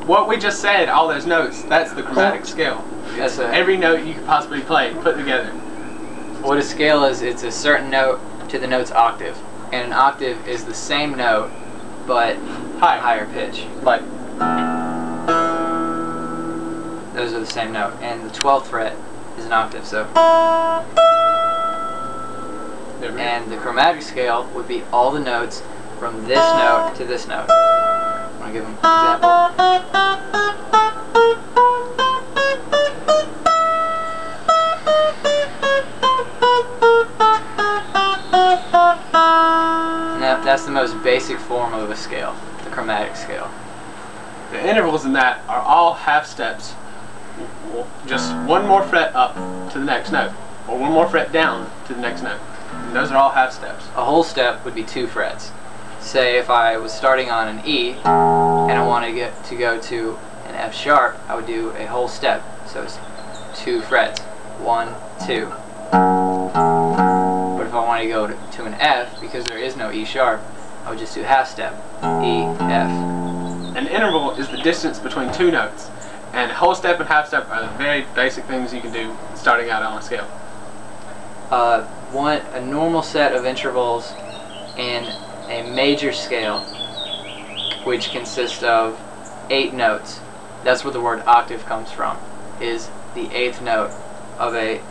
what we just said, all those notes, that's the chromatic scale. That's every note you could possibly play put together. What a scale is, it's a certain note to the note's octave. And an octave is the same note, but higher pitch. Like, those are the same note. And the 12th fret is an octave, so. And the chromatic scale would be all the notes from this note to this note. I'm going to give them an example. Now, that's the most basic form of a scale, the chromatic scale. The intervals in that are all half steps. Just one more fret up to the next note, or one more fret down to the next note. And those are all half steps. A whole step would be 2 frets. Say if I was starting on an E and I wanted to go to an F sharp, I would do a whole step. So it's 2 frets. 1, 2. But if I want to go to an F, because there is no E sharp, I would just do half step. E, F. An interval is the distance between 2 notes. And whole step and half step are the very basic things you can do starting out on a scale. A normal set of intervals in a major scale, which consists of 8 notes. That's where the word octave comes from, is the 8th note of a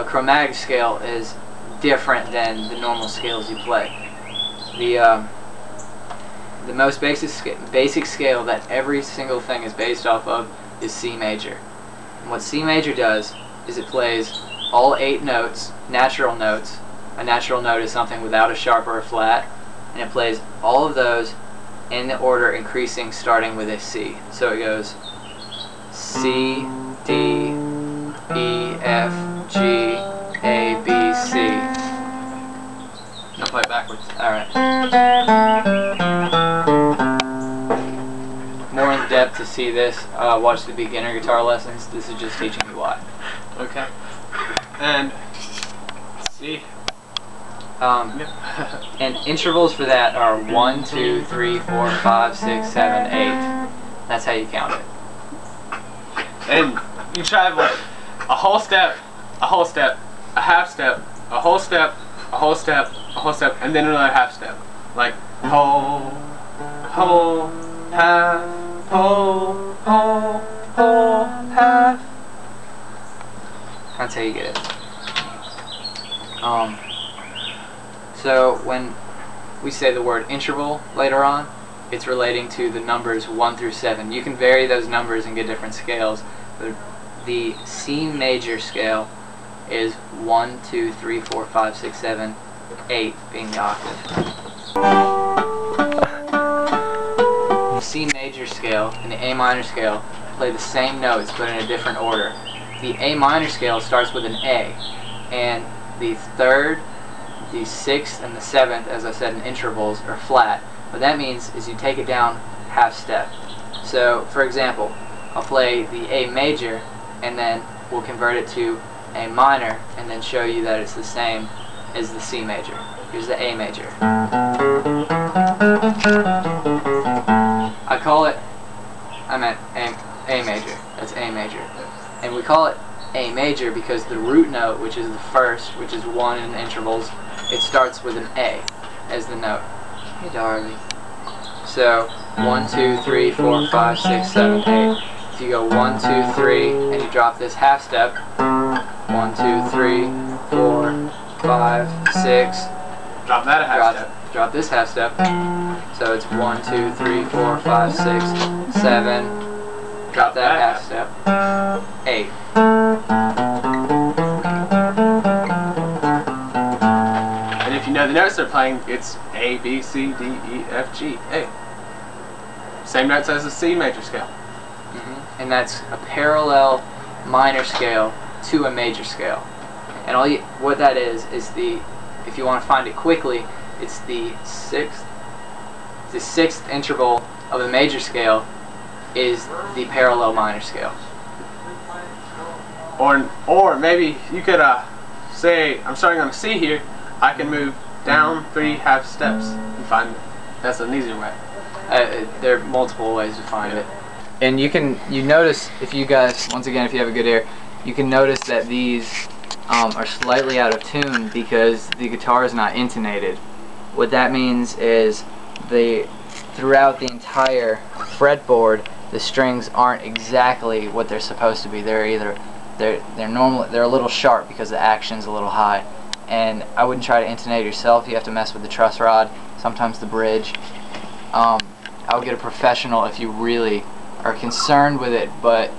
chromatic scale is different than the normal scales you play. The most basic scale that every single thing is based off of is C major. And what C major does is it plays all 8 notes, natural notes. A natural note is something without a sharp or a flat, and it plays all of those in the order increasing starting with a C. So it goes C, D, E, F, G, A, B, C. Now play it backwards. Alright. More in depth to see this, watch the beginner guitar lessons. This is just teaching you why. Okay. And C. And intervals for that are 1, 2, 3, 4, 5, 6, 7, 8. That's how you count it. And you try like a whole step, a whole step, a half step, a whole step, a whole step, a whole step, and then another half step. Like whole, whole, half, whole, whole, whole, half. That's how you get it. So when we say the word interval later on, it's relating to the numbers 1 through 7. You can vary those numbers and get different scales, but the C major scale is 1, 2, 3, 4, 5, 6, 7, 8 being the octave. The C major scale and the A minor scale play the same notes but in a different order. The A minor scale starts with an A, and the 3rd, the 6th, and the 7th, as I said in intervals, are flat. What that means is you take it down half step. So, for example, I'll play the A major, and then we'll convert it to A minor, and then show you that it's the same as the C major. Here's the A major. I meant A major. That's A major. And we call it A major because the root note, which is the first, which is 1 in intervals, it starts with an A as the note. Hey, darling. So, 1, 2, 3, 4, 5, 6, 7, 8. If you go 1, 2, 3, and you drop this half step, 1, 2, 3, 4, 5, 6. Drop that a half step. Drop this half step. So it's 1, 2, 3, 4, 5, 6, 7. Drop that half step. 8. And if you know the notes they're playing, it's A, B, C, D, E, F, G, A. Same notes as the C major scale. And that's a parallel minor scale to a major scale. And what that is the, if you want to find it quickly, it's the sixth interval of a major scale is the parallel minor scale. Or maybe you could say I'm starting on a C here. I can move down 3 half steps and find it. That's an easier way. There are multiple ways to find it. And you notice, if you guys, once again, if you have a good ear, you can notice that these are slightly out of tune because the guitar is not intonated. What that means is throughout the entire fretboard, the strings aren't exactly what they're supposed to be. They're a little sharp because the action's a little high. And I wouldn't try to intonate yourself. You have to mess with the truss rod, sometimes the bridge. I would get a professional if you really are concerned with it, but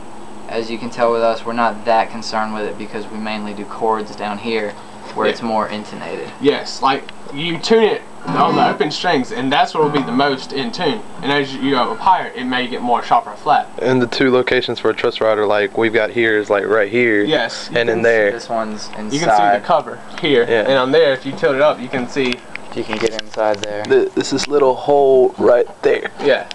as you can tell with us, we're not that concerned with it because we mainly do chords down here where it's more intonated. Yes, like you tune it on the open strings, and that's what will be the most in tune. And as you go up higher, it may get more sharp or flat. And the two locations for a truss rod are like we've got here is like right here. Yes. And in there. This one's inside. You can see the cover here, and on there, if you tilt it up, you can see. If you can get inside there. This is little hole right there. Yeah.